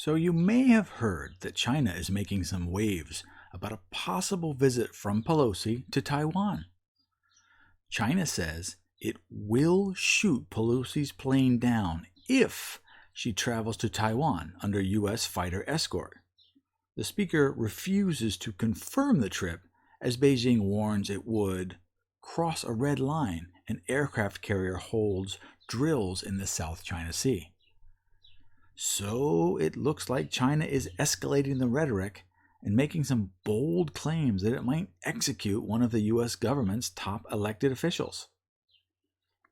So you may have heard that China is making some waves about a possible visit from Pelosi to Taiwan. China says it will shoot Pelosi's plane down if she travels to Taiwan under U.S. fighter escort. The speaker refuses to confirm the trip as Beijing warns it would cross a red line an aircraft carrier holds drills in the South China Sea. So it looks like China is escalating the rhetoric and making some bold claims that it might execute one of the U.S. government's top elected officials.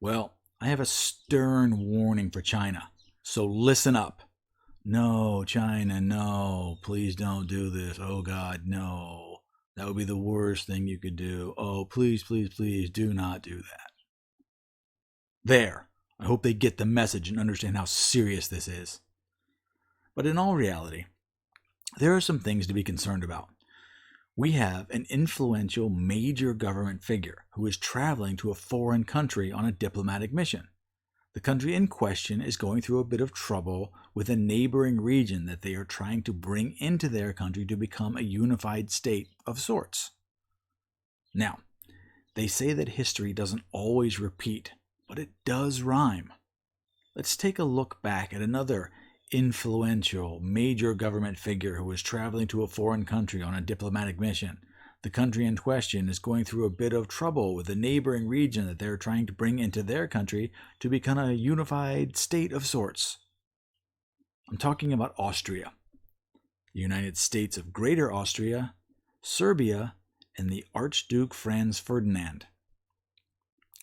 Well, I have a stern warning for China, so listen up. No, China, no, please don't do this. Oh God, no. That would be the worst thing you could do. Oh, please, please, please do not do that. There. I hope they get the message and understand how serious this is. But in all reality, there are some things to be concerned about. We have an influential major government figure who is traveling to a foreign country on a diplomatic mission. The country in question is going through a bit of trouble with a neighboring region that they are trying to bring into their country to become a unified state of sorts. Now, they say that history doesn't always repeat, but it does rhyme. Let's take a look back at another influential major government figure who is traveling to a foreign country on a diplomatic mission. The country in question is going through a bit of trouble with a neighboring region that they're trying to bring into their country to become a unified state of sorts. I'm talking about Austria, the United States of Greater Austria, Serbia, and the Archduke Franz Ferdinand.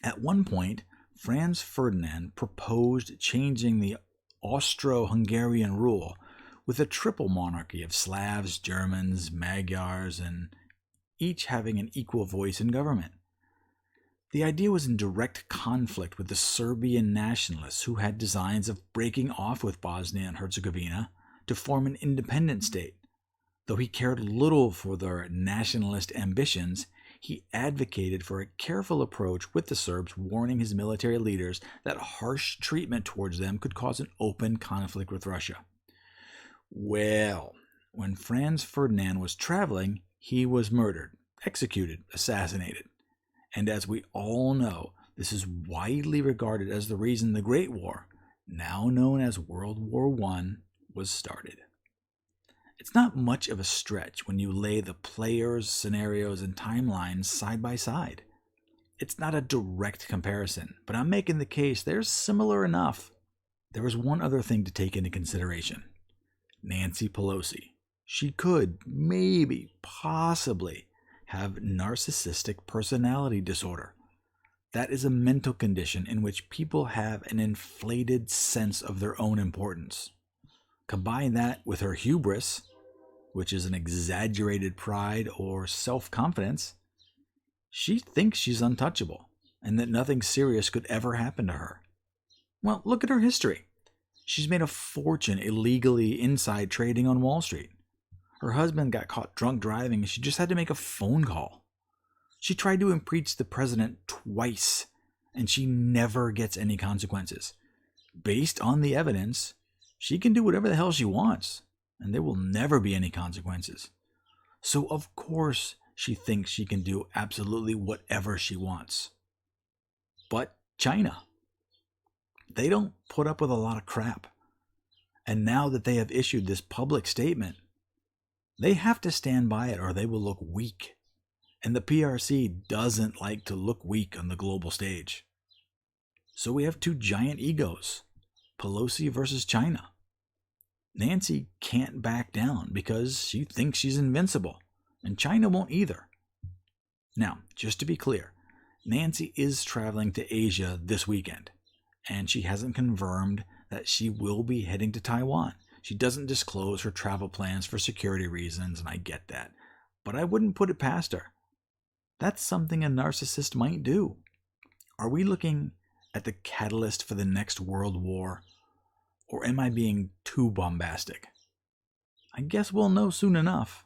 At one point, Franz Ferdinand proposed changing the Austro-Hungarian rule with a triple monarchy of Slavs, Germans, Magyars, and each having an equal voice in government. The idea was in direct conflict with the Serbian nationalists who had designs of breaking off with Bosnia and Herzegovina to form an independent state. Though he cared little for their nationalist ambitions, he advocated for a careful approach with the Serbs, warning his military leaders that harsh treatment towards them could cause an open conflict with Russia. Well, when Franz Ferdinand was traveling, he was murdered, executed, assassinated. And as we all know, this is widely regarded as the reason the Great War, now known as World War I, was started. It's not much of a stretch when you lay the players, scenarios, and timelines side by side. It's not a direct comparison, but I'm making the case they're similar enough. There is one other thing to take into consideration. Nancy Pelosi. She could, maybe, possibly, have narcissistic personality disorder. That is a mental condition in which people have an inflated sense of their own importance. Combine that with her hubris, which is an exaggerated pride or self-confidence. She thinks she's untouchable and that nothing serious could ever happen to her. Well, look at her history. She's made a fortune illegally inside trading on Wall Street. Her husband got caught drunk driving and she just had to make a phone call. She tried to impeach the president twice and she never gets any consequences. Based on the evidence, she can do whatever the hell she wants and there will never be any consequences. So of course she thinks she can do absolutely whatever she wants. But China, they don't put up with a lot of crap. And now that they have issued this public statement, they have to stand by it or they will look weak. And the PRC doesn't like to look weak on the global stage. So we have two giant egos, Pelosi versus China. Nancy can't back down because she thinks she's invincible, and China won't either. Now, just to be clear, Nancy is traveling to Asia this weekend, and she hasn't confirmed that she will be heading to Taiwan. She doesn't disclose her travel plans for security reasons, and I get that. But I wouldn't put it past her. That's something a narcissist might do. Are we looking at the catalyst for the next world war? Or am I being too bombastic? I guess we'll know soon enough.